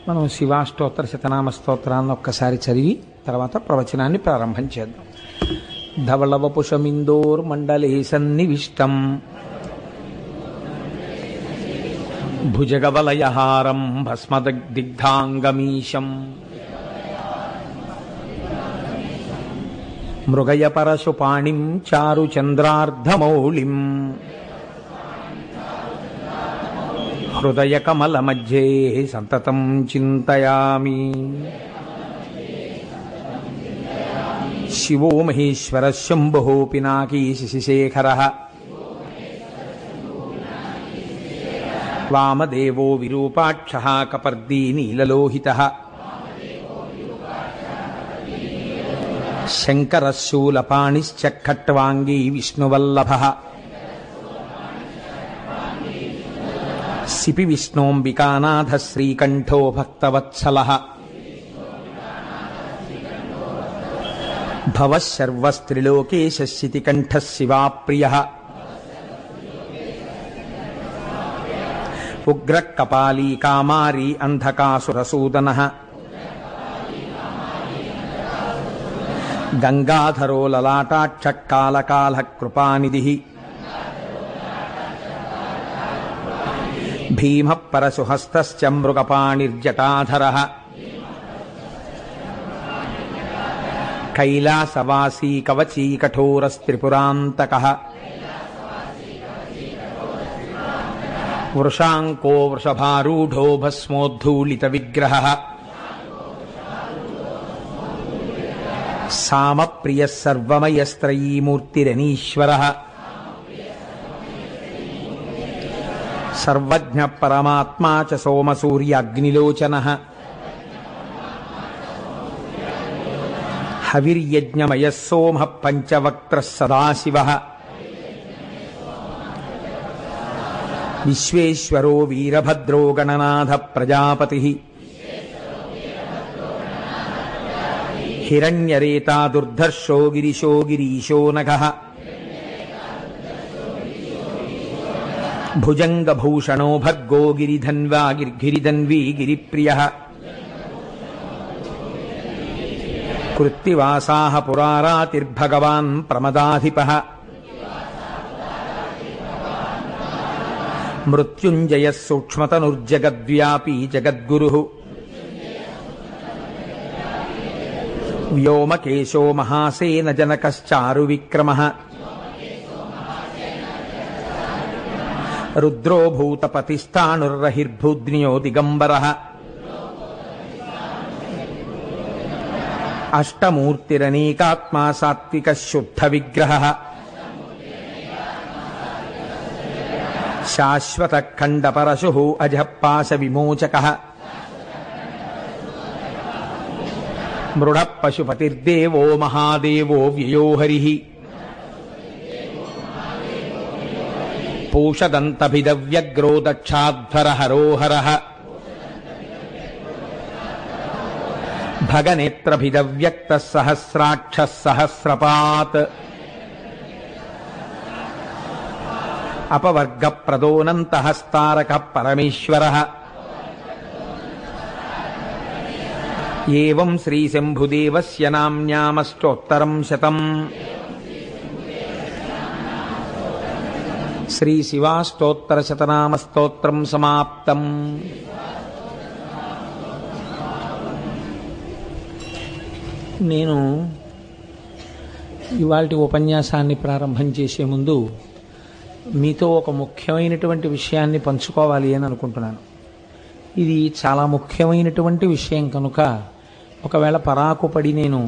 మనం శివాష్టోత్తర శతనామ స్తోత్రాన్ని ఒక్కసారి చదివి తర్వాత ప్రవచనాన్ని ప్రారంభం చేద్దాం. ధవళవపుషమిందోర్ మండలే సన్నివిష్టం భుజగవలయహారం భస్మదిగ్ధాంగమీశం మృగయపరశుపాణిం చారుచంద్రార్ధమౌళిం హృదయకమలమధ్యే సంతతం చింతయామి. శివో మహేశ్వర శంభో పినాకీ శశిశేఖరః వామదేవో విరూపాక్షః కపర్దీ నీలలోహితః శంకరః శూలపాణిశ్చ ఖట్వాంగీ విష్ణువల్లభః సిపి విష్ణోంబికానాథ శ్రీకంఠో భక్తవత్సలః భవః సర్వస్త్రిలోకేశ శితికంఠః శివాప్రియః ఉగ్రః కపాలీ కామారీ అంధకాసురసూదనః గంగాధరో లలాటాక్ష కాలకాల కృపానిధిః భీమః పరశుహస్తశ్చ మృగపాణిర్జటాధరః కైలాసవాసీ కవచీ కఠోరస్త్రిపురాంతకః వృషాంకో వృషభారూఢో భస్మోద్ధూళిత విగ్రహః సామప్రియః సర్వమయస్త్రయీమూర్తిరనీశ్వరః సర్వజ్ఞ పరమాత్మా చ సోమసూర్యాగ్నిలోచనః హవిర్యజ్ఞమయః సోమః పంచవక్త్రః సదాశివః విశ్వేశ్వరో వీరభద్రో గణనాథ ప్రజాపతిః హిరణ్యరేతా దుర్ధర్షో గిరిశో గిరీశో నఘః భుజంగభూషణో భర్గో గిరిధన్వా గిరిధన్వీ గిరిప్రియః కృత్తివాసాః పురారాతిర్భగవాన్ ప్రమదాధిపః మృత్యుంజయః సూక్ష్మతనుర్జగద్వ్యాపీ జగద్గురుః వ్యోమకేశో మహాసేన జనకశ్చారు విక్రమః రుద్రో భూతపతిస్థాణుర్రహిర్భూద్నియో దిగంబరః అష్టమూర్తిరనేకాత్మా సాత్వికः శుద్ధ విగ్రహः శాశ్వతః ఖండపరశుః అజః పాశ విమోచకः మృఢః పశుపతిర్దేవో మహాదేవో వ్యయో హరిః పూషదంతభిదవ్యగ్రో దక్షాధ్వర హరోహరః భగనేత్రభిదవ్యక్తః సహస్రాక్షः సహస్రపాత్ అపవర్గప్రదోనంతహస్తారకః పరమేశ్వరః ఏవం శ్రీశంభుదేవస్య నామ్నామష్టోత్తరం శతం. శ్రీ శివాష్టోత్తర శతనామ స్తోత్రం సమాప్తం. నేను ఇవాల్టి ఉపన్యాసాన్ని ప్రారంభం చేసే ముందు మీతో ఒక ముఖ్యమైనటువంటి విషయాన్ని పంచుకోవాలి అని అనుకుంటున్నాను. ఇది చాలా ముఖ్యమైనటువంటి విషయం కనుక ఒకవేళ పరాకుపడి నేను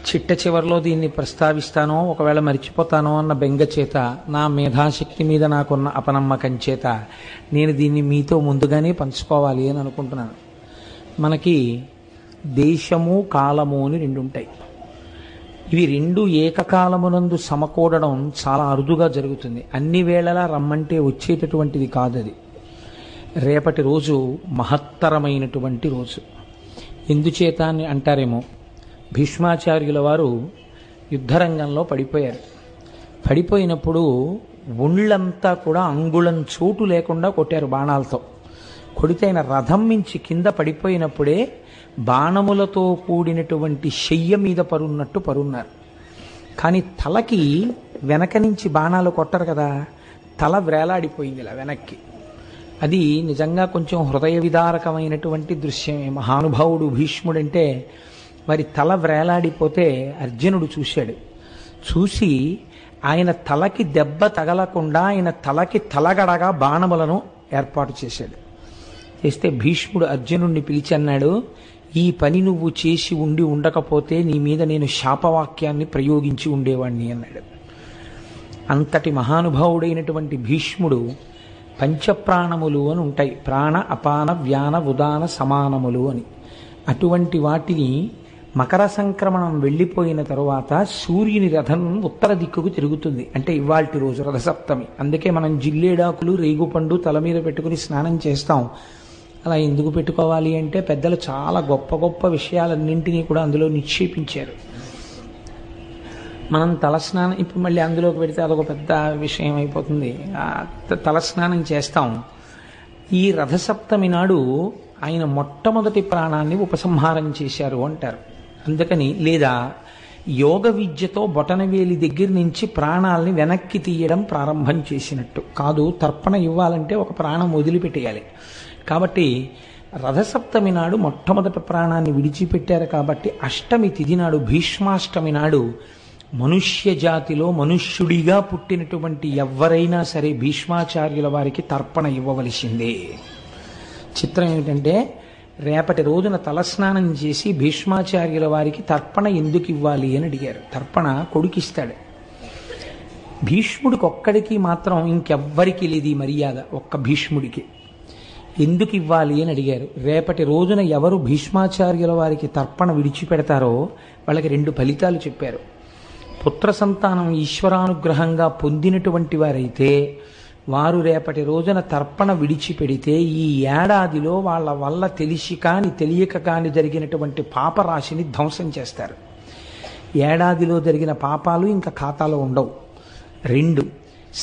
చిట్ట చివరిలో దీన్ని ప్రస్తావిస్తానో ఒకవేళ మర్చిపోతానో అన్న బెంగ చేత, నా మేధాశక్తి మీద నాకున్న అపనమ్మకం చేత నేను దీన్ని మీతో ముందుగానే పంచుకోవాలి అని అనుకుంటున్నాను. మనకి దేశము కాలము అని రెండు ఉంటాయి. ఇవి రెండు ఏకకాలమునందు సమకూడడం చాలా అరుదుగా జరుగుతుంది. అన్ని వేళలా రమ్మంటే వచ్చేటటువంటిది కాదు అది. రేపటి రోజు మహత్తరమైనటువంటి రోజు. ఎందుచేత అని అంటారేమో, భీష్మాచార్యుల వారు యుద్ధరంగంలో పడిపోయారు. పడిపోయినప్పుడు ఒళ్ళంతా కూడా అంగుళం చోటు లేకుండా కొట్టారు బాణాలతో. కొడితే ఆయన రథం మించి కింద పడిపోయినప్పుడే బాణములతో కూడినటువంటి శయ్య మీద పరున్నట్టు పరున్నారు. కానీ తలకి వెనక నుంచి బాణాలు కొట్టరు కదా, తల వేలాడిపోయింది ఇలా వెనక్కి. అది నిజంగా కొంచెం హృదయ విదారకమైనటువంటి దృశ్యమే. మహానుభావుడు భీష్ముడంటే మరి తల వ్రేలాడిపోతే అర్జునుడు చూశాడు. చూసి ఆయన తలకి దెబ్బ తగలకుండా ఆయన తలకి తలగడగా బాణములను ఏర్పాటు చేశాడు. చేస్తే భీష్ముడు అర్జునుడిని పిలిచి అన్నాడు, ఈ పని నువ్వు చేసి ఉండకపోతే నీ మీద నేను శాపవాక్యాన్ని ప్రయోగించి ఉండేవాణ్ణి అన్నాడు. అంతటి మహానుభావుడైనటువంటి భీష్ముడు పంచప్రాణములు అని ఉంటాయి, ప్రాణ అపాన వ్యాన ఉదాన సమానములు అని. అటువంటి వాటిని మకర సంక్రమణం వెళ్ళిపోయిన తరువాత సూర్యుని రథం ఉత్తర దిక్కుకు తిరుగుతుంది. అంటే ఇవాల్టి రోజు రథసప్తమి. అందుకే మనం జిల్లేడాకులు రేగుపండు తల మీద పెట్టుకుని స్నానం చేస్తాం. అలా ఎందుకు పెట్టుకోవాలి అంటే పెద్దలు చాలా గొప్ప గొప్ప విషయాలన్నింటినీ కూడా అందులో నిక్షేపించారు. మనం తలస్నానం ఇప్పుడు మళ్ళీ అందులోకి పెడితే అదొక పెద్ద విషయం అయిపోతుంది. తలస్నానం చేస్తాం. ఈ రథసప్తమి నాడు ఆయన మొట్టమొదటి ప్రాణాన్ని ఉపసంహారం చేశారు అంటారు. అందుకని లేదా యోగ విద్యతో బొటనవేలి దగ్గర నుంచి ప్రాణాలని వెనక్కి తీయడం ప్రారంభం చేసినట్టు కాదు. తర్పణ ఇవ్వాలంటే ఒక ప్రాణం వదిలిపెట్టేయాలి. కాబట్టి రథసప్తమి నాడు మొట్టమొదటి ప్రాణాన్ని విడిచిపెట్టారు. కాబట్టి అష్టమి తిథి నాడు, భీష్మాష్టమి నాడు మనుష్య జాతిలో మనుష్యుడిగా పుట్టినటువంటి ఎవరైనా సరే భీష్మాచార్యుల వారికి తర్పణ ఇవ్వవలసిందే. చిత్రం ఏమిటంటే రేపటి రోజున తలస్నానం చేసి భీష్మాచార్యుల వారికి తర్పణ ఎందుకు ఇవ్వాలి అని అడిగారు. తర్పణ కొడుకిస్తాడు. భీష్ముడికి ఒక్కడికి మాత్రం ఇంకెవ్వరికి లేదు ఈ మర్యాద, ఒక్క భీష్ముడికి. ఎందుకు ఇవ్వాలి అని అడిగారు. రేపటి రోజున ఎవరు భీష్మాచార్యుల వారికి తర్పణ విడిచిపెడతారో వాళ్ళకి 2 ఫలితాలు చెప్పారు. పుత్ర సంతానం ఈశ్వరానుగ్రహంగా పొందినటువంటి వారైతే వారు రేపటి రోజున తర్పణ విడిచిపెడితే ఈ ఏడాదిలో వాళ్ళ వల్ల తెలిసి కాని తెలియక కాని జరిగినటువంటి పాపరాశిని ధ్వంసం చేస్తారు. ఏడాదిలో జరిగిన పాపాలు ఇంకా ఖాతాలో ఉండవు. 2,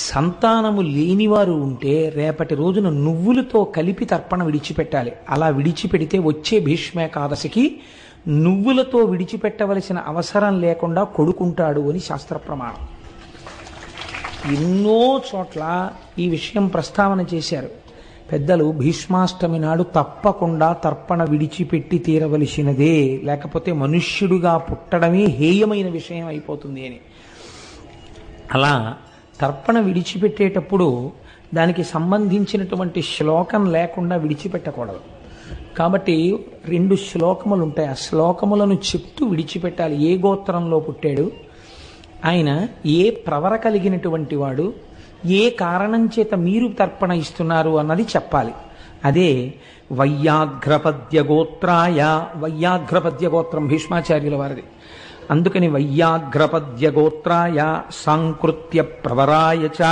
సంతానము లేనివారు ఉంటే రేపటి రోజున నువ్వులతో కలిపి తర్పణ విడిచిపెట్టాలి. అలా విడిచిపెడితే వచ్చే భీష్మేకాదశికి నువ్వులతో విడిచిపెట్టవలసిన అవసరం లేకుండా కొడుకుంటాడు అని శాస్త్ర ప్రమాణం. ఎన్నో చోట్ల ఈ విషయం ప్రస్తావన చేశారు పెద్దలు. భీష్మాష్టమి నాడు తప్పకుండా తర్పణ విడిచిపెట్టి తీరవలసినదే, లేకపోతే మనుష్యుడుగా పుట్టడమే హేయమైన విషయం అయిపోతుంది అని. అలా తర్పణ విడిచిపెట్టేటప్పుడు దానికి సంబంధించినటువంటి శ్లోకం లేకుండా విడిచిపెట్టకూడదు. కాబట్టి 2 శ్లోకములు ఉంటాయి. ఆ శ్లోకములను చెప్తూ విడిచిపెట్టాలి. ఏ గోత్రంలో పుట్టాడు ఆయన, ఏ ప్రవర కలిగినటువంటి వాడు, ఏ కారణం చేత మీరు తర్పణ ఇస్తున్నారు అన్నది చెప్పాలి. అదే వైయాఘ్రపద్య గోత్రాయ. వైయాఘ్రపద్య గోత్రం భీష్మాచార్యుల వారిది. అందుకని వైయాఘ్రపద్య గోత్రాయ సాంకృత్య ప్రవరాయ చ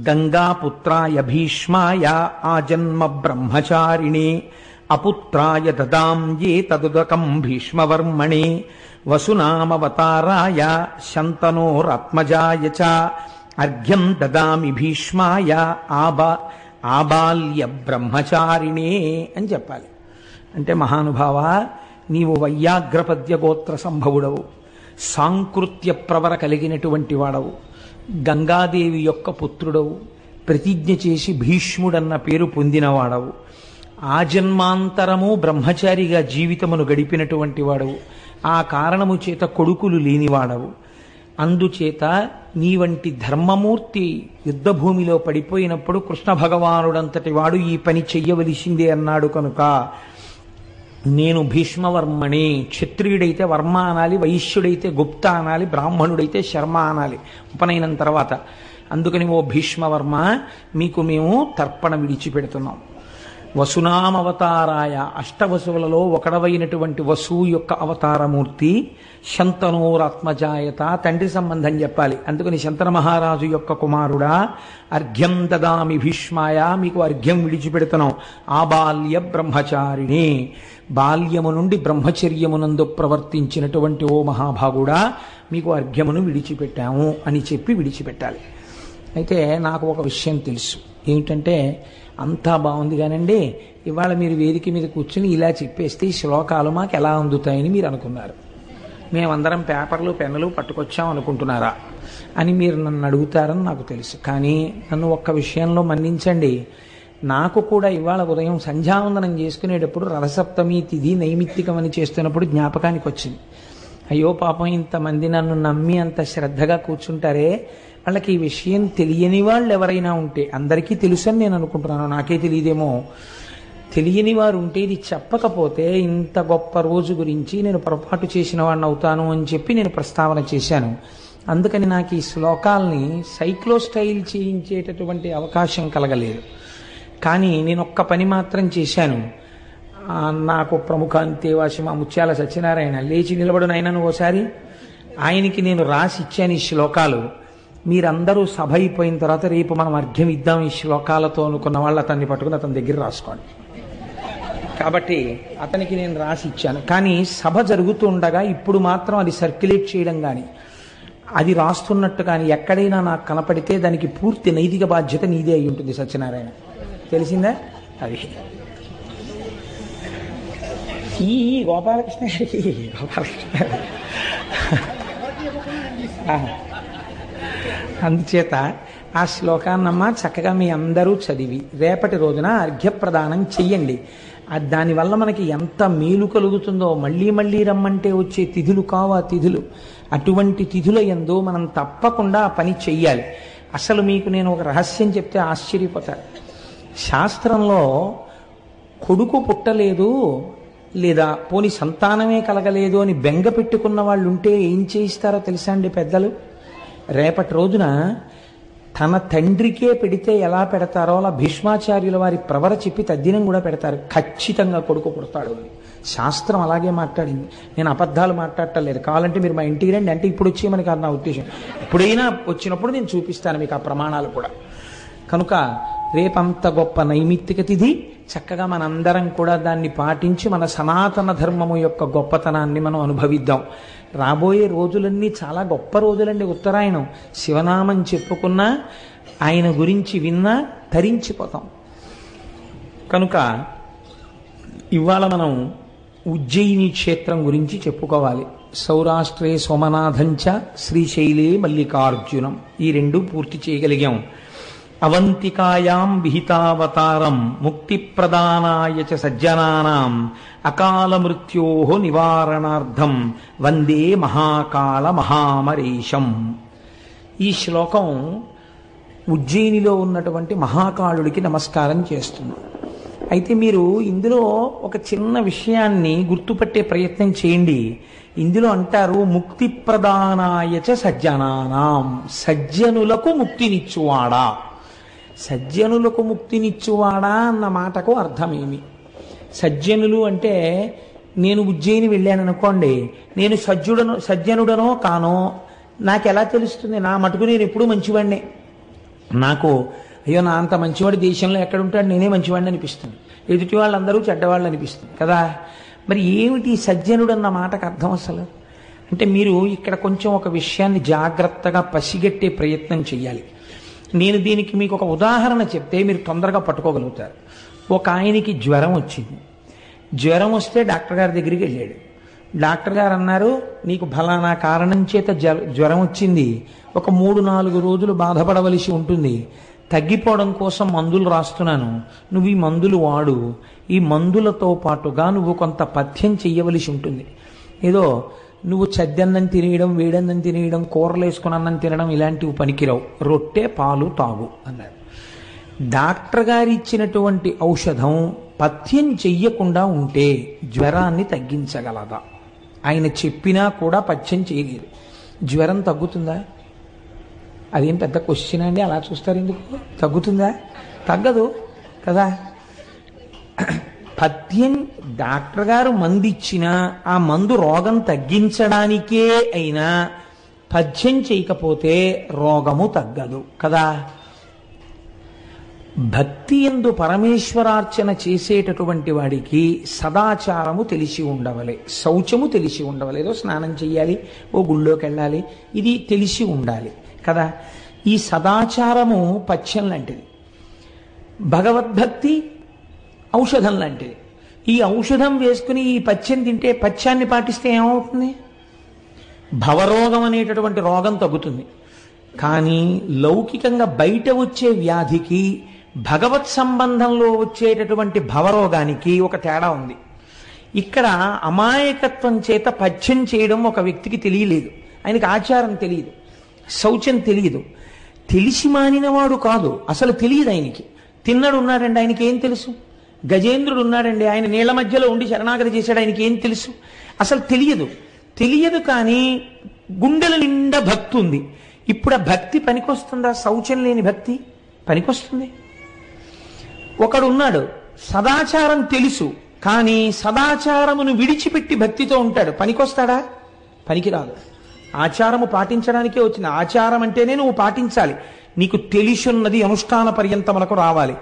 గంగాపుత్రాయ భీష్మాయ ఆజన్మ బ్రహ్మచారిణే అపుత్రాయ దదాం ఏ తదుదకం భీష్మవర్మణే వసునామవతారాయ శంతనోరాత్మజాయ చ అర్ఘ్యం దదామి భీష్మాయ ఆబాల్య బ్రహ్మచారిణే అని చెప్పాలి. అంటే మహానుభావ, నీవు వైయాఘ్రపద్య గోత్ర సంభవుడవు, సాంకృత్య ప్రవర కలిగినటువంటి వాడవు, గంగాదేవి యొక్క పుత్రుడవు, ప్రతిజ్ఞ చేసి భీష్ముడన్న పేరు పొందినవాడవు, ఆజన్మాంతరము బ్రహ్మచారిగా జీవితమును గడిపినటువంటి వాడవు, ఆ కారణము చేత కొడుకులు లేనివాడవు. అందుచేత నీ వంటి ధర్మమూర్తి యుద్ధభూమిలో పడిపోయినప్పుడు కృష్ణ భగవానుడంతటి వాడు ఈ పని చెయ్యవలసిందే అన్నాడు. కనుక నేను భీష్మవర్మణి. క్షత్రియుడైతే వర్మ అనాలి, వైశ్యుడైతే గుప్త అనాలి, బ్రాహ్మణుడైతే శర్మ అనాలి ఉపనయనం తర్వాత. అందుకని ఓ భీష్మవర్మ, మీకు మేము తర్పణ విడిచిపెడుతున్నాం. వసునామవతారాయ, అష్టవసువులలో ఒకడవైనటువంటి వసువు యొక్క అవతారమూర్తి. శంతనోరాత్మజాయత, తండ్రి సంబంధం చెప్పాలి. అందుకని శంతన మహారాజు యొక్క కుమారుడా, అర్ఘ్యం దదామి భీష్మాయ, మీకు అర్ఘ్యం విడిచిపెడుతున్నాం. ఆబాల్య బ్రహ్మచారిణి, బాల్యము నుండి బ్రహ్మచర్యమునందు ప్రవర్తించినటువంటి ఓ మహాభాగుడా, మీకు అర్ఘ్యమును విడిచిపెట్టాము అని చెప్పి విడిచిపెట్టాలి. అయితే నాకు ఒక విషయం తెలుసు. ఏమిటంటే అంతా బాగుంది కానండి, ఇవాళ మీరు వేదిక మీద కూర్చుని ఇలా చెప్పేస్తే ఈ శ్లోకాలు మాకు ఎలా అందుతాయని మీరు అనుకున్నారు, మేమందరం పేపర్లు పెన్నులు పట్టుకొచ్చాం అనుకుంటున్నారా అని మీరు నన్ను అడుగుతారని నాకు తెలుసు. కానీ నన్ను ఒక్క విషయంలో మన్నించండి, నాకు కూడా ఇవాళ ఉదయం సంధ్యావందనం చేసుకునేటప్పుడు రథసప్తమి తిథి నైమిత్తికం అని చేస్తున్నప్పుడు జ్ఞాపకానికి వచ్చింది. అయ్యో పాపం, ఇంతమంది నన్ను నమ్మి అంత శ్రద్ధగా కూర్చుంటారే, వాళ్ళకి ఈ విషయం తెలియని వాళ్ళు ఎవరైనా ఉంటే, అందరికీ తెలుసని నేను అనుకుంటున్నాను, నాకే తెలియదేమో, తెలియని వారు ఉంటే ఇది చెప్పకపోతే ఇంత గొప్ప రోజు గురించి నేను పొరపాటు చేసిన వాడిని అవుతాను అని చెప్పి నేను ప్రస్తావన చేశాను. అందుకని నాకు ఈ శ్లోకాల్ని సైక్లో స్టైల్ చేయించేటటువంటి అవకాశం కలగలేదు. కానీ నేను ఒక్క పని మాత్రం చేశాను. నాకు ప్రముఖ అంతేవాసి మా ముత్యాల సత్యనారాయణ లేచి నిలబడిన ఆయన ఓసారి, ఆయనకి నేను రాసి ఇచ్చాను ఈ శ్లోకాలు. మీరందరూ సభ అయిపోయిన తర్వాత రేపు మనం అర్ఘ్యం ఇద్దాం ఈ శ్లోకాలతో అనుకున్న వాళ్ళు అతన్ని పట్టుకుని అతని దగ్గర రాసుకోండి. కాబట్టి అతనికి నేను రాసి ఇచ్చాను. కానీ సభ జరుగుతుండగా ఇప్పుడు మాత్రం అది సర్క్యులేట్ చేయడం కానీ అది రాస్తున్నట్టు కానీ ఎక్కడైనా నాకు కనపడితే దానికి పూర్తి నైతిక బాధ్యత నీదే అయి ఉంటుంది సత్యనారాయణ, తెలిసిందా? అది ఈ గోపాలకృష్ణ గారికి అందుచేత ఆ శ్లోకాన్నమ్మ చక్కగా మీ అందరూ చదివి రేపటి రోజున అర్ఘ్యప్రదానం చెయ్యండి. దానివల్ల మనకి ఎంత మేలు కలుగుతుందో, మళ్ళీ మళ్ళీ రమ్మంటే వచ్చే తిథులు కావు ఆ తిథులు. అటువంటి తిథుల యందు మనం తప్పకుండా ఆ పని చెయ్యాలి. అసలు మీకు నేను ఒక రహస్యం చెప్తే ఆశ్చర్యపోతారు. శాస్త్రంలో కొడుకు పుట్టలేదు లేదా పోని సంతానమే కలగలేదు అని బెంగ పెట్టుకున్న వాళ్ళు ఉంటే ఏం చేయిస్తారో తెలుసా అండి పెద్దలు? రేపటి రోజున తన తండ్రికే పెడితే ఎలా పెడతారో అలా భీష్మాచార్యుల వారి ప్రవర చెప్పి తద్దినం కూడా పెడతారు. ఖచ్చితంగా కొడుకు పుడతాడు అని శాస్త్రం అలాగే మాట్లాడింది. నేను అబద్ధాలు మాట్లాడటలేదు. కావాలంటే మీరు మా ఇంటికి రండి, అంటే ఇప్పుడు వచ్చేయమని కాదు నా ఉద్దేశం, ఎప్పుడైనా వచ్చినప్పుడు నేను చూపిస్తాను మీకు ఆ ప్రమాణాలు కూడా. కనుక రేపంత గొప్ప నైమిత్తిక తిథి, చక్కగా మనందరం కూడా దాన్ని పాటించి మన సనాతన ధర్మము యొక్క గొప్పతనాన్ని మనం అనుభవిద్దాం. రాబోయే రోజులన్నీ చాలా గొప్ప రోజులండి. ఉత్తరాయణం శివనామం చెప్పుకున్నా, ఆయన గురించి విన్నా తరించిపోతాం. కనుక ఇవాళ మనం ఉజ్జయిని క్షేత్రం గురించి చెప్పుకోవాలి. సౌరాష్ట్రే సోమనాథంచ శ్రీశైలే మల్లికార్జునం, ఈ రెండు పూర్తి చేయగలిగాం. అవంతికాయాం విహితావతారం ముక్తి ప్రదానాయ చ సజ్జనానాం అకాల మృత్యో నివారణార్థం వందే మహాకాళ మహామరీశం. ఈ శ్లోకం ఉజ్జయినిలో ఉన్నటువంటి మహాకాళుడికి నమస్కారం చేస్తుంది. అయితే మీరు ఇందులో ఒక చిన్న విషయాన్ని గుర్తుపట్టే ప్రయత్నం చేయండి. ఇందులో అంటారు ముక్తి ప్రదానాయ చ సజ్జనానాం, సజ్జనులకు ముక్తినిచ్చువాడా. సజ్జనులకు ముక్తినిచ్చువాడా అన్న మాటకు అర్థమేమి? సజ్జనులు అంటే నేను ఉజ్జయిని వెళ్ళాను అనుకోండి, నేను సజ్జనుడనో కానో నాకెలా తెలుస్తుంది? నా మటుకు నేను ఎప్పుడూ మంచివాడినే. నాకు అయ్యో నా అంత మంచివాడి దేశంలో ఎక్కడుంటాడు, నేనే మంచివాడిని అనిపిస్తుంది, ఎదుటి వాళ్ళందరూ చెడ్డవాళ్ళు అనిపిస్తుంది కదా. మరి ఏమిటి సజ్జనుడు అన్న మాటకు అర్థం అసలు? అంటే మీరు ఇక్కడ కొంచెం ఒక విషయాన్ని జాగ్రత్తగా పసిగట్టే ప్రయత్నం చేయాలి. నేను దీనికి మీకు ఒక ఉదాహరణ చెప్తే మీరు తొందరగా పట్టుకోగలుగుతారు. ఒక ఆయనకి జ్వరం వచ్చింది. జ్వరం వస్తే డాక్టర్ గారి దగ్గరికి వెళ్ళాడు. డాక్టర్ గారు అన్నారు, నీకు ఫలానా కారణం చేత జ్వరం వచ్చింది, ఒక 3-4 రోజులు బాధపడవలసి ఉంటుంది, తగ్గిపోవడం కోసం మందులు రాస్తున్నాను, నువ్వు ఈ మందులు వాడు, ఈ మందులతో పాటుగా నువ్వు కొంత పథ్యం చెయ్యవలసి ఉంటుంది. ఏదో నువ్వు చద్దన్నం తినేయడం, వేడన్నం తినేయడం, కూరలు వేసుకుని అన్నం తినడం ఇలాంటివి పనికిరావు, రొట్టె పాలు తాగు అన్నారు. డాక్టర్ గారు ఇచ్చినటువంటి ఔషధం పథ్యం చెయ్యకుండా ఉంటే జ్వరాన్ని తగ్గించగలదా? ఆయన చెప్పినా కూడా పథ్యం చేయలేదు, జ్వరం తగ్గుతుందా? అదేం పెద్ద క్వశ్చన్ అండి, అలా చూస్తారు ఎందుకు? తగ్గుతుందా? తగ్గదు కదా. పథ్యం డాక్టర్ గారు మందు ఇచ్చినా ఆ మందు రోగం తగ్గించడానికే అయినా పథ్యం చేయకపోతే రోగము తగ్గదు కదా. భక్తి యందు పరమేశ్వరార్చన చేసేటటువంటి వాడికి సదాచారము తెలిసి ఉండవలే, శౌచము తెలిసి ఉండవలే, ఏదో స్నానం చెయ్యాలి, ఓ గుళ్ళోకి వెళ్ళాలి, ఇది తెలిసి ఉండాలి కదా. ఈ సదాచారము పథ్యం లాంటిది. భగవద్భక్తి ఔషధం లాంటిది. ఈ ఔషధం వేసుకుని ఈ పథ్యం తింటే, పథ్యాన్ని పాటిస్తే ఏమవుతుంది? భవరోగం అనేటటువంటి రోగం తగ్గుతుంది. కానీ లౌకికంగా బయట వచ్చే వ్యాధికి భగవత్ సంబంధంలో వచ్చేటటువంటి భవరోగానికి ఒక తేడా ఉంది. ఇక్కడ అమాయకత్వం చేత పథ్యం చేయడం ఒక వ్యక్తికి తెలియలేదు. ఆయనకి ఆచారం తెలియదు, శౌచం తెలియదు. తెలిసి మానినవాడు కాదు, అసలు తెలియదు ఆయనకి. తిన్నడు ఉన్నాడండి, ఆయనకి ఏం తెలుసు? గజేంద్రుడు ఉన్నాడండి, ఆయన నీళ్ల మధ్యలో ఉండి శరణాగతి చేశాడు, ఆయనకి ఏం తెలుసు? అసలు తెలియదు. కానీ గుండెల నిండా భక్తి ఉంది. ఇప్పుడు ఆ భక్తి పనికొస్తుందా? శౌచం లేని భక్తి పనికొస్తుంది? ఒకడు ఉన్నాడు, సదాచారం తెలుసు, కానీ సదాచారమును విడిచిపెట్టి భక్తితో ఉంటాడు, పనికొస్తాడా? పనికిరాదు. ఆచారము పాటించడానికే వచ్చింది. ఆచారం అంటేనే నువ్వు పాటించాలి, నీకు తెలిసున్నది అనుష్ఠాన పర్యంతములకు రావాలి.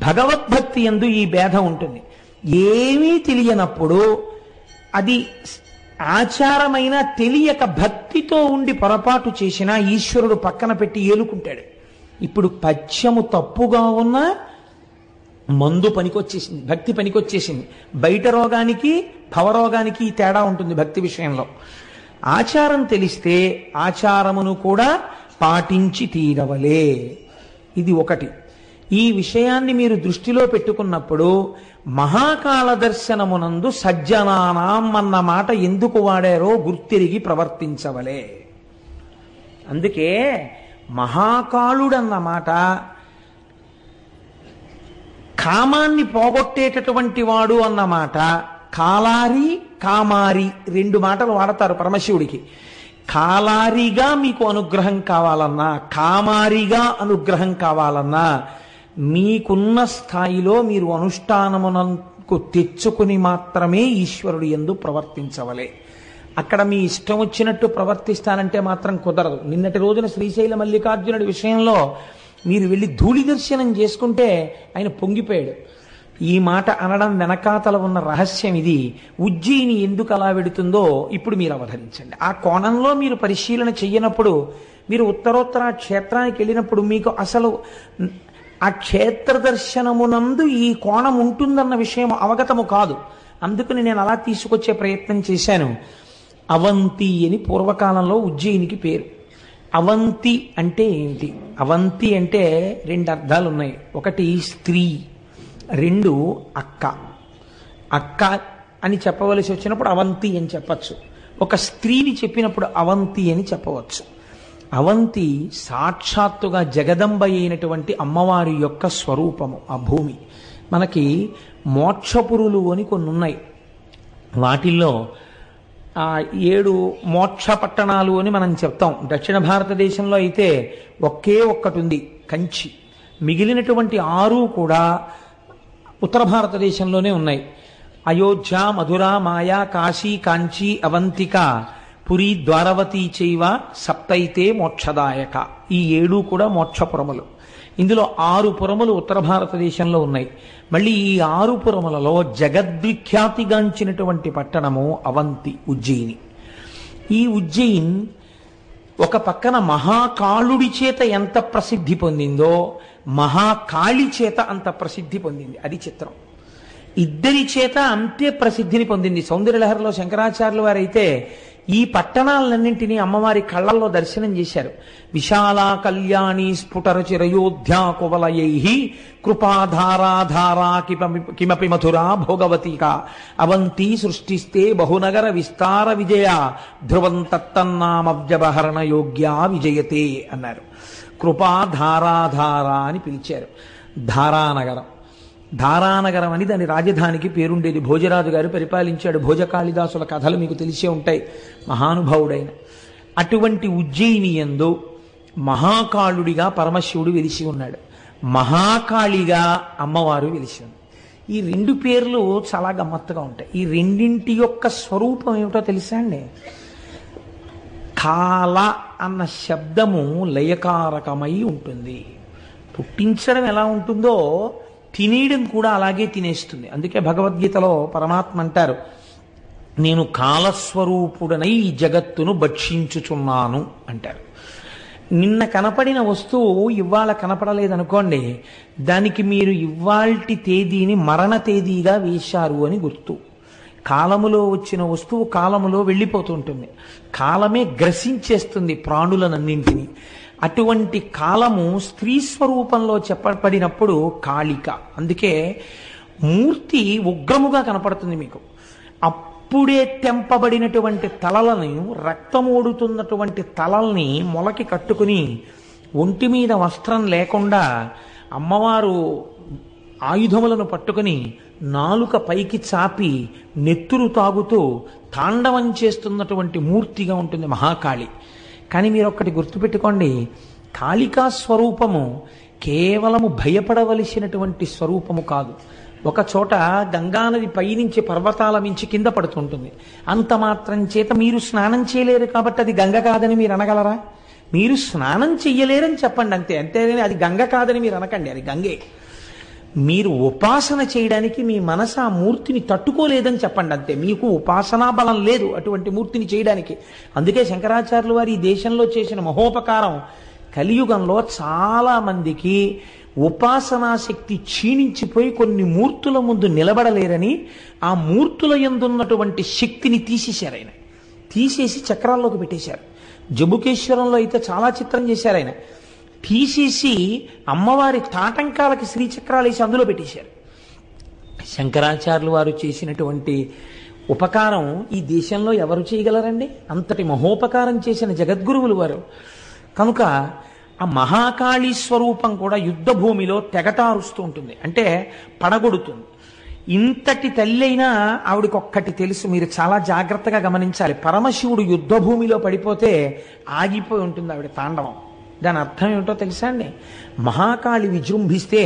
భగవద్భక్తి యందు ఈ భేదం ఉంటుంది. ఏమీ తెలియనప్పుడు అది ఆచారమైన తెలియక భక్తితో ఉండి పొరపాటు చేసినా ఈశ్వరుడు పక్కన పెట్టి ఏలుకుంటాడు. ఇప్పుడు పథ్యము తప్పుగా ఉన్నా మందు పనికొచ్చేసింది, భక్తి పనికొచ్చేసింది. బయట రోగానికి భవరోగానికి తేడా ఉంటుంది భక్తి విషయంలో. ఆచారం తెలిస్తే ఆచారమును కూడా పాటించి తీరవలే. ఇది ఒకటి. ఈ విషయాన్ని మీరు దృష్టిలో పెట్టుకున్నప్పుడు మహాకాళ దర్శనమునందు సజ్జనానాం అన్న మాట ఎందుకు వాడారో గుర్తిరిగి ప్రవర్తించవలే. అందుకే మహాకాళుడన్న మాట కామాన్ని పోగొట్టేటటువంటి వాడు అన్నమాట. కాలారి కామారి రెండు మాటలు వాడతారు పరమశివుడికి. కాలారిగా మీకు అనుగ్రహం కావాలన్నా, కామారిగా అనుగ్రహం కావాలన్నా మీకున్న స్థాయిలో మీరు అనుష్ఠానమునకు తెచ్చుకుని మాత్రమే ఈశ్వరుడు యందు ప్రవర్తించవలే. అక్కడ మీ ఇష్టం వచ్చినట్టు ప్రవర్తిస్తానంటే మాత్రం కుదరదు. నిన్నటి రోజున శ్రీశైల మల్లికార్జునుడి విషయంలో మీరు వెళ్ళి ధూళి దర్శనం చేసుకుంటే ఆయన పొంగిపోయాడు. ఈ మాట అనడం వెనకాతల ఉన్న రహస్యం ఇది. ఉజ్జయిని ఎందుకు అలా వెడుతుందో ఇప్పుడు మీరు అవధరించండి. ఆ కోణంలో మీరు పరిశీలన చెయ్యనప్పుడు, మీరు ఉత్తరోత్తర క్షేత్రానికి వెళ్ళినప్పుడు మీకు అసలు ఆ క్షేత్ర దర్శనమునందు ఈ కోణం ఉంటుందన్న విషయం అవగతము కాదు. అందుకని నేను అలా తీసుకొచ్చే ప్రయత్నం చేశాను. అవంతి అని పూర్వకాలంలో ఉజ్జయినికి పేరు. అవంతి అంటే ఏమిటి? అవంతి అంటే రెండు అర్థాలు ఉన్నాయి. ఒకటి స్త్రీ, రెండు అక్క. అక్క అని చెప్పవలసి వచ్చినప్పుడు అవంతి అని చెప్పచ్చు. ఒక స్త్రీని చెప్పినప్పుడు అవంతి అని చెప్పవచ్చు. అవంతి సాక్షాత్తుగా జగదంబ అయినటువంటి అమ్మవారి యొక్క స్వరూపము. ఆ భూమి మనకి మోక్షపురులు అని కొన్ని ఉన్నాయి. వాటిల్లో 7 మోక్ష పట్టణాలు అని మనం చెప్తాం. దక్షిణ భారతదేశంలో అయితే ఒకే ఒక్కటి ఉంది, కంచి. మిగిలినటువంటి 6 కూడా ఉత్తర భారతదేశంలోనే ఉన్నాయి. అయోధ్య, మధుర, మాయా, కాశీ, కాంచీ, అవంతిక, పురి, ద్వారవతి చైవ సప్తైతే మోక్షదాయక. ఈ 7 కూడా మోక్షపురములు. ఇందులో 6 పురములు ఉత్తర భారతదేశంలో ఉన్నాయి. మళ్ళీ ఈ 6 పురములలో జగద్విఖ్యాతిగాంచినటువంటి పట్టణము అవంతి, ఉజ్జయిని. ఈ ఉజ్జయిన్ ఒక పక్కన మహాకాళుడి చేత ఎంత ప్రసిద్ధి పొందిందో మహాకాళి చేత అంత ప్రసిద్ధి పొందింది. అది చిత్రం. ఇద్దరి చేత అంతే ప్రసిద్ధిని పొందింది. సౌందర్యలహరిలో శంకరాచార్యుల వారైతే ఈ పట్టణాలన్నింటినీ అమ్మవారి కళ్ళల్లో దర్శనం చేశారు. విశాలా కళ్యాణి స్ఫుటరచిరయోధ్యా కువలయై కృపాధారాధారా కిమపి మధురా భోగవతిక అవంతి సృష్టిస్తే బహునగర విస్తార విజయ ధ్రువం తత్తన్నామవ్యవహరణ యోగ్యా విజయతే అన్నారు. కృపాధారాధార అని పిలిచారు. ధారానగరం, ధారానగరం అని దాని రాజధానికి పేరుండేది. భోజరాజు గారు పరిపాలించాడు. భోజకాళిదాసుల కథలు మీకు తెలిసే ఉంటాయి, మహానుభావుడైన. అటువంటి ఉజ్జయిని యందు మహాకాళుడిగా పరమశివుడు వెలిసి ఉన్నాడు, మహాకాళిగా అమ్మవారు వెలిసి ఉంది. ఈ 2 పేర్లు చాలా గమ్మత్తుగా ఉంటాయి. ఈ రెండింటి యొక్క స్వరూపం ఏమిటో తెలుసా అండి? కాల అన్న శబ్దము లయకారకమై ఉంటుంది. పుట్టించడం ఎలా ఉంటుందో తినేయడం కూడా అలాగే తినేస్తుంది. అందుకే భగవద్గీతలో పరమాత్మ అంటారు, నేను కాలస్వరూపుడనై ఈ జగత్తును భక్షించుచున్నాను అంటారు. నిన్న కనపడిన వస్తువు ఇవాళ కనపడలేదనుకోండి, దానికి మీరు ఇవాల్టి తేదీని మరణ తేదీగా వేశారు అని గుర్తు. కాలములో వచ్చిన వస్తువు కాలములో వెళ్ళిపోతుంటుంది. కాలమే గ్రసించేస్తుంది ప్రాణులనన్నింటినీ. అటువంటి కాలము స్త్రీ స్వరూపంలో చెప్పబడినప్పుడు కాళిక. అందుకే మూర్తి ఉగ్రముగా కనపడుతుంది మీకు. అప్పుడే తెంపబడినటువంటి తలలను, రక్తమోడుతున్నటువంటి తలల్ని మొలకి కట్టుకుని ఒంటి మీద వస్త్రం లేకుండా అమ్మవారు ఆయుధములను పట్టుకుని నాలుక పైకి చాపి నెత్తురు తాగుతూ తాండవం చేస్తున్నటువంటి మూర్తిగా ఉంటుంది మహాకాళి. కానీ మీరు ఒక్కటి గుర్తుపెట్టుకోండి, కాళికా స్వరూపము కేవలము భయపడవలసినటువంటి స్వరూపము కాదు. ఒక చోట గంగానది పైనుంచి పర్వతాల మించి కింద పడుతుంటుంది. అంత మాత్రం చేత మీరు స్నానం చేయలేరు కాబట్టి అది గంగ కాదని మీరు అనగలరా? మీరు స్నానం చెయ్యలేరని చెప్పండి అంతే. అంతేగాని అది గంగ కాదని మీరు అనకండి, అది గంగే. మీరు ఉపాసన చేయడానికి మీ మనసు ఆ మూర్తిని తట్టుకోలేదని చెప్పండి అంతే. మీకు ఉపాసనా బలం లేదు అటువంటి మూర్తిని చేయడానికి. అందుకే శంకరాచార్యులు వారు ఈ దేశంలో చేసిన మహోపకారం, కలియుగంలో చాలా మందికి ఉపాసనా శక్తి క్షీణించిపోయి కొన్ని మూర్తుల ముందు నిలబడలేరని ఆ మూర్తుల యందున్నటువంటి శక్తిని తీసేశారు ఆయన. తీసేసి చక్రాల్లోకి పెట్టేశారు. జంబుకేశ్వరంలో అయితే చాలా చిత్రం చేశారు ఆయన. తీసేసి అమ్మవారి తాటంకాలకి శ్రీచక్రాలు వేసి అందులో పెట్టేశారు. శంకరాచార్యులు వారు చేసినటువంటి ఉపకారం ఈ దేశంలో ఎవరు చేయగలరండి? అంతటి మహోపకారం చేసిన జగద్గురువులు వారు. కనుక ఆ మహాకాళీ స్వరూపం కూడా యుద్ధ భూమిలో తెగటారుస్తూ ఉంటుంది, అంటే పడగొడుతుంది. ఇంతటి తల్లి అయినా ఆవిడకి ఒక్కటి తెలుసు, మీరు చాలా జాగ్రత్తగా గమనించాలి. పరమశివుడు యుద్ధ భూమిలో పడిపోతే ఆగిపోయి ఉంటుంది ఆవిడ తాండవం. దాని అర్థం ఏమిటో తెలుసా అండి? మహాకాళి విజృంభిస్తే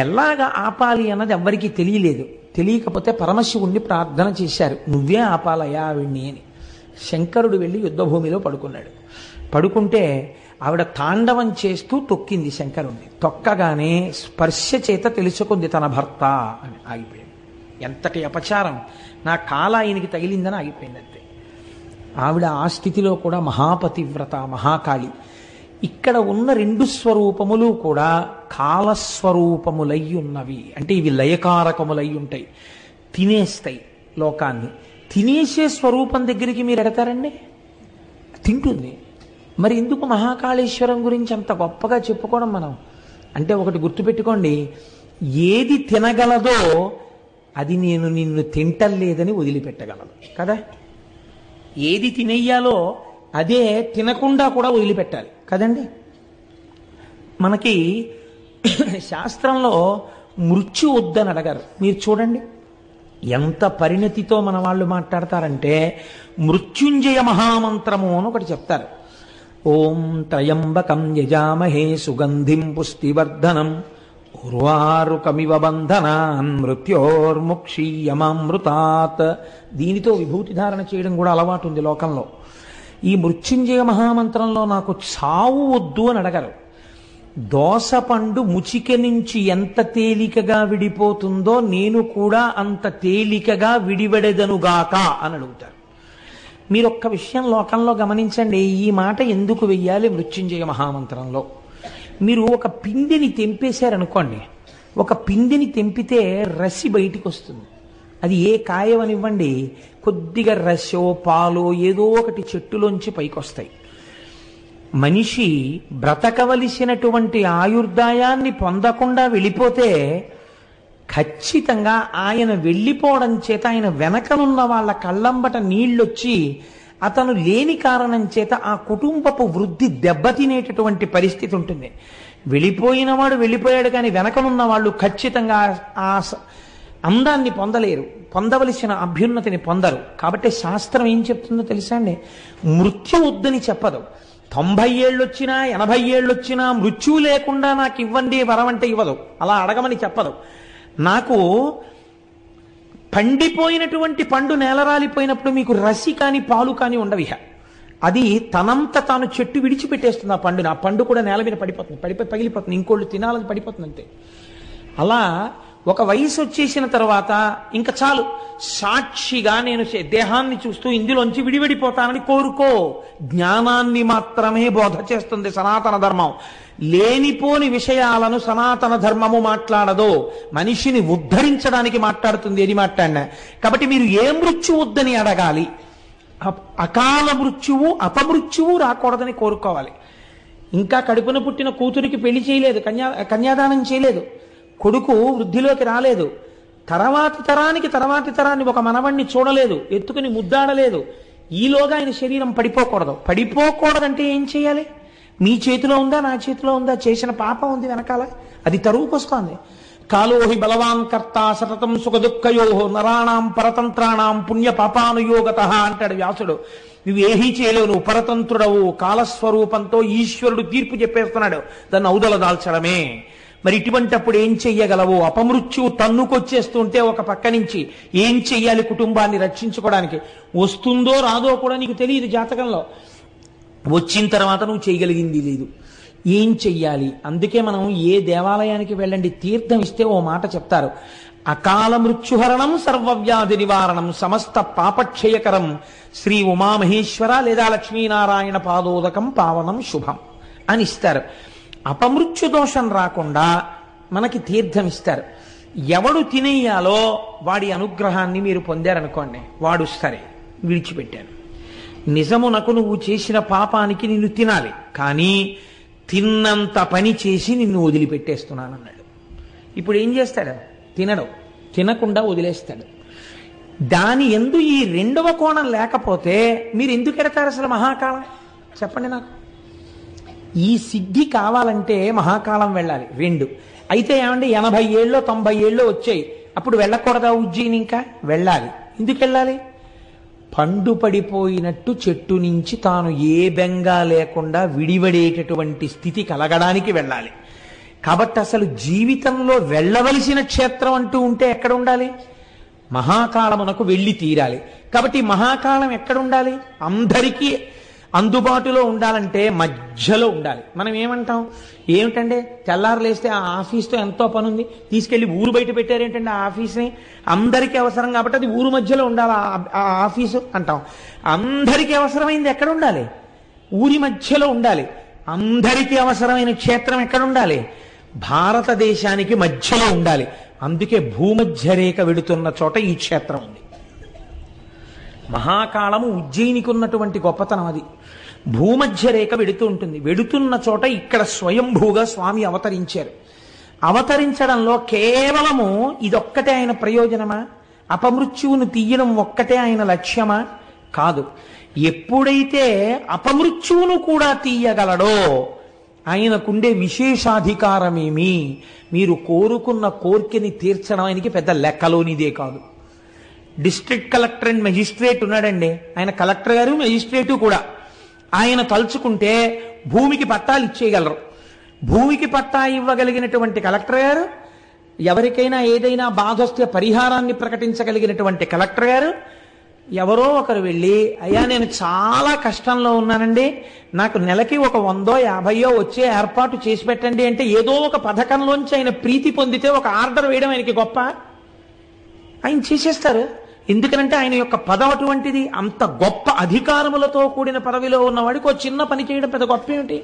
ఎలాగ ఆపాలి అన్నది ఎవ్వరికీ తెలియలేదు. తెలియకపోతే పరమశివుణ్ణి ప్రార్థన చేశారు, నువ్వే ఆపాలయా ఆవిడ్ని అని. శంకరుడు వెళ్ళి యుద్ధభూమిలో పడుకున్నాడు. పడుకుంటే ఆవిడ తాండవం చేస్తూ తొక్కింది శంకరుణ్ణి. తొక్కగానే స్పర్శ చేత తెలుసుకుంది తన భర్త అని ఆగిపోయింది. ఎంతటి అపచారం! నా కాల ఆయనకి తగిలిందని ఆగిపోయింది అంతే. ఆవిడ ఆ స్థితిలో కూడా మహాపతివ్రత, మహాకాళి. ఇక్కడ ఉన్న రెండు స్వరూపములు కూడా కాలస్వరూపములై ఉన్నవి. అంటే ఇవి లయకారకములై ఉంటాయి, తినేస్తాయి లోకాన్ని. తినేసే స్వరూపం దగ్గరికి మీరు ఎడతారండి? తింటుంది. మరి ఎందుకు మహాకాళేశ్వరం గురించి అంత గొప్పగా చెప్పుకోవడం మనం? అంటే ఒకటి గుర్తుపెట్టుకోండి, ఏది తినగలదో అది నేను నిన్ను తింటలేదని వదిలిపెట్టగలను కదా. ఏది తినేయాలో అదే తినకుండా కూడా వదిలిపెట్టాలి కదండి. మనకి శాస్త్రంలో మృత్యు వద్దని అడగారు. మీరు చూడండి ఎంత పరిణతితో మన వాళ్ళు మాట్లాడతారంటే, మృత్యుంజయ మహామంత్రము అని ఒకటి చెప్తారు. ఓం త్రయంబకం యజామహే సుగంధిం పుష్టివర్ధనం ఉర్వారుకమివ బంధనాన్ మృత్యోర్ముక్షీయమామృతాత్. దీనితో విభూతి ధారణ చేయడం కూడా అలవాటు ఉంది లోకంలో. ఈ మృత్యుంజయ మహామంత్రంలో నాకు చావు వద్దు అని అడగరు. దోసపండు ముచిక నుంచి ఎంత తేలికగా విడిపోతుందో నేను కూడా అంత తేలికగా విడివడెదనుగాక అని అడుగుతారు. మీరు ఒక్క విషయం లోకంలో గమనించండి, ఈ మాట ఎందుకు వెయ్యాలి మృత్యుంజయ మహామంత్రంలో? మీరు ఒక పిండిని తెంపేశారనుకోండి, ఒక పిండిని తెంపితే రసి బయటికి వస్తుంది. అది ఏ కాయవనివ్వండి, కొద్దిగా రసో పాలో ఏదో ఒకటి చెట్టులోంచి పైకి వస్తాయి. మనిషి బ్రతకవలసినటువంటి ఆయుర్దాయాన్ని పొందకుండా వెళ్ళిపోతే ఖచ్చితంగా ఆయన వెళ్ళిపోవడం చేత ఆయన వెనకనున్న వాళ్ళ కళ్ళంబట నీళ్ళొచ్చి అతను లేని కారణం చేత ఆ కుటుంబపు వృద్ధి దెబ్బతినేటటువంటి పరిస్థితి ఉంటుంది. వెళ్ళిపోయిన వాడు వెళ్ళిపోయాడు, కానీ వెనకనున్న వాళ్ళు ఖచ్చితంగా ఆ అందాన్ని పొందలేరు, పొందవలసిన అభ్యున్నతిని పొందరు. కాబట్టి శాస్త్రం ఏం చెప్తుందో తెలుసా అండి? మృత్యు వద్దని చెప్పదు. 90 ఏళ్ళు వచ్చినా 80 ఏళ్ళు వచ్చినా మృత్యువు లేకుండా నాకు ఇవ్వండి వరం అంటే ఇవ్వదు, అలా అడగమని చెప్పదు. నాకు పండిపోయినటువంటి పండు నేలరాలిపోయినప్పుడు మీకు రసి కానీ పాలు కానీ ఉండవిహ. అది తనంత తాను చెట్టు విడిచిపెట్టేస్తుంది ఆ పండుని. ఆ పండు కూడా నేల మీద పడిపోతుంది, పగిలిపోతుంది, ఇంకోళ్ళు తినాలని పడిపోతుంది అంతే. అలా ఒక వయసు వచ్చేసిన తర్వాత ఇంకా చాలు, సాక్షిగా నేను దేహాన్ని చూస్తూ ఇందులోంచి విడివిడిపోతానని కోరుకో. జ్ఞానాన్ని మాత్రమే బోధ చేస్తుంది సనాతన ధర్మం. లేనిపోని విషయాలను సనాతన ధర్మము మాట్లాడదో, మనిషిని ఉద్ధరించడానికి మాట్లాడుతుంది. ఏది మాట్లాడినా. కాబట్టి మీరు ఏ మృత్యు వద్దని అడగాలి. అకాల మృత్యువు అపమృత్యువు రాకూడదని కోరుకోవాలి. ఇంకా కడుపున పుట్టిన కూతురికి పెళ్లి చేయలేదు, కన్యాదానం చేయలేదు, కొడుకు వృద్ధిలోకి రాలేదు, తర్వాతి తరాన్ని ఒక మనవణ్ణి చూడలేదు, ఎత్తుకుని ముద్దాడలేదు, ఈలోగా ఆయన శరీరం పడిపోకూడదంటే ఏం చేయాలి? మీ చేతిలో ఉందా, నా చేతిలో ఉందా? చేసిన పాపం ఉంది వెనకాల, అది తరువుకొస్తోంది. కాలోహి బలవాన్ కర్త సతతం సుఖ దుఃఖయో నరాణాం పరతంత్రాణం పుణ్య పాపానుయోగత అంటాడు వ్యాసుడు. నువ్వేహీ చేయలేవు, నువ్వు పరతంత్రుడవు. కాలస్వరూపంతో ఈశ్వరుడు తీర్పు చెప్పేస్తున్నాడు, దాన్ని ఔదల దాల్చడమే. మరి ఇటువంటప్పుడు ఏం చెయ్యగలవు? అపమృత్యువు తన్నుకొచ్చేస్తుంటే ఒక పక్క నుంచి ఏం చెయ్యాలి కుటుంబాన్ని రక్షించుకోవడానికి? వస్తుందో రాదో కూడా నీకు తెలియదు జాతకంలో. వచ్చిన తర్వాత నువ్వు చేయగలిగింది లేదు. ఏం చెయ్యాలి? అందుకే మనం ఏ దేవాలయానికి వెళ్ళండి, తీర్థం ఇస్తే ఓ మాట చెప్తారు. అకాల మృత్యుహరణం సర్వవ్యాధి నివారణం సమస్త పాపక్షయకరం శ్రీ ఉమామహేశ్వర లేదా లక్ష్మీనారాయణ పాదోదకం పావనం శుభం అని ఇస్తారు. అపమృత్యు దోషం రాకుండా మనకి తీర్థం ఇస్తారు. ఎవడు తినేయాలో వాడి అనుగ్రహాన్ని మీరు పొందారనుకోండి, వాడు సరే విడిచిపెట్టాను, నిజమునకు నువ్వు చేసిన పాపానికి నిన్ను తినాలి, కానీ తిన్నంత పని చేసి నిన్ను వదిలిపెట్టేస్తున్నానన్నాడు. ఇప్పుడు ఏం చేస్తాడు? తినడు, తినకుండా వదిలేస్తాడు. దాని ఎందు ఈ రెండవ కోణం లేకపోతే మీరు ఎందుకు ఎడతారు అసలు మహాకాలం? చెప్పండి నాకు. ఈ సిద్ధి కావాలంటే మహాకాలం వెళ్ళాలి. 2 అయితే ఏమండి 80 ఏళ్ళో 90 ఏళ్ళో వచ్చాయి, అప్పుడు వెళ్ళకూడదా ఉజ్జయిని? ఇంకా వెళ్ళాలి. ఎందుకు వెళ్ళాలి? పండు పడిపోయినట్టు చెట్టు నుంచి తాను ఏ బెంగా లేకుండా విడివడేటటువంటి స్థితి కలగడానికి వెళ్ళాలి. కాబట్టి అసలు జీవితంలో వెళ్ళవలసిన క్షేత్రం అంటూ ఉంటే ఎక్కడ ఉండాలి? మహాకాలమునకు వెళ్ళి తీరాలి. కాబట్టి మహాకాలం ఎక్కడ ఉండాలి? అందరికీ అందుబాటులో ఉండాలంటే మధ్యలో ఉండాలి. మనం ఏమంటాం? ఏమిటంటే తెల్లారు లేస్తే ఆ ఆఫీస్తో ఎంతో పని ఉంది, తీసుకెళ్లి ఊరు బయట పెట్టారేంటంటే ఆ ఆఫీస్ని, అందరికీ అవసరం కాబట్టి అది ఊరు మధ్యలో ఉండాలి ఆ ఆఫీసు అంటాం. అందరికీ అవసరమైంది ఎక్కడ ఉండాలి? ఊరి మధ్యలో ఉండాలి. అందరికీ అవసరమైన క్షేత్రం ఎక్కడ ఉండాలి? భారతదేశానికి మధ్యలో ఉండాలి. అందుకే భూమధ్య రేఖ వెడుతున్న చోట ఈ క్షేత్రం ఉంది. మహాకాలము ఉజ్జయినికి ఉన్నటువంటి గొప్పతనం అది. భూమధ్య రేఖ వెడుతూ ఉంటుంది. వెడుతున్న చోట ఇక్కడ స్వయంభూగా స్వామి అవతరించారు. అవతరించడంలో కేవలము ఇదొక్కటే ఆయన ప్రయోజనమా? అపమృత్యువును తీయడం ఒక్కటే ఆయన లక్ష్యమా? కాదు. ఎప్పుడైతే అపమృత్యువును కూడా తీయగలడో ఆయనకుండే విశేషాధికారమేమి? మీరు కోరుకున్న కోరికని తీర్చడం ఆయనకి పెద్ద లెక్కలోనిదే కాదు. డిస్ట్రిక్ట్ కలెక్టర్ అండ్ మెజిస్ట్రేట్ ఉన్నాడండి, ఆయన కలెక్టర్ గారు మెజిస్ట్రేటు కూడా. ఆయన తలుచుకుంటే భూమికి పట్టాలు ఇచ్చేయగలరు. భూమికి పట్టా ఇవ్వగలిగినటువంటి కలెక్టర్ గారు, ఎవరికైనా ఏదైనా బాధ వస్తే పరిహారాన్ని ప్రకటించగలిగినటువంటి కలెక్టర్ గారు, ఎవరో ఒకరు వెళ్ళి అయ్యా నేను చాలా కష్టంలో ఉన్నానండి, నాకు నెలకి ఒక 100-50 వచ్చే ఏర్పాటు చేసి పెట్టండి అంటే ఏదో ఒక పథకంలోంచి ఆయన ప్రీతి పొందితే ఒక ఆర్డర్ వేయడం ఆయనకి గొప్ప? ఆయన చేసేస్తారు. ఎందుకనంటే ఆయన యొక్క పదం అటువంటిది. అంత గొప్ప అధికారములతో కూడిన పదవిలో ఉన్నవాడికి ఒక చిన్న పని చేయడం పెద్ద గొప్ప ఏమిటి?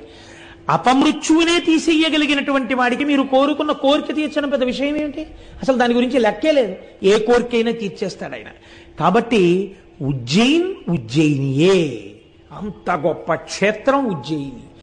అపమృత్యువునే తీసేయగలిగినటువంటి వాడికి మీరు కోరుకున్న కోరిక తీర్చడం పెద్ద విషయం ఏమిటి? అసలు దాని గురించి లెక్కే లేదు. ఏ కోరికైనా తీర్చేస్తాడు ఆయన. కాబట్టి ఉజ్జయినియే, అంత గొప్ప క్షేత్రం ఉజ్జయిని.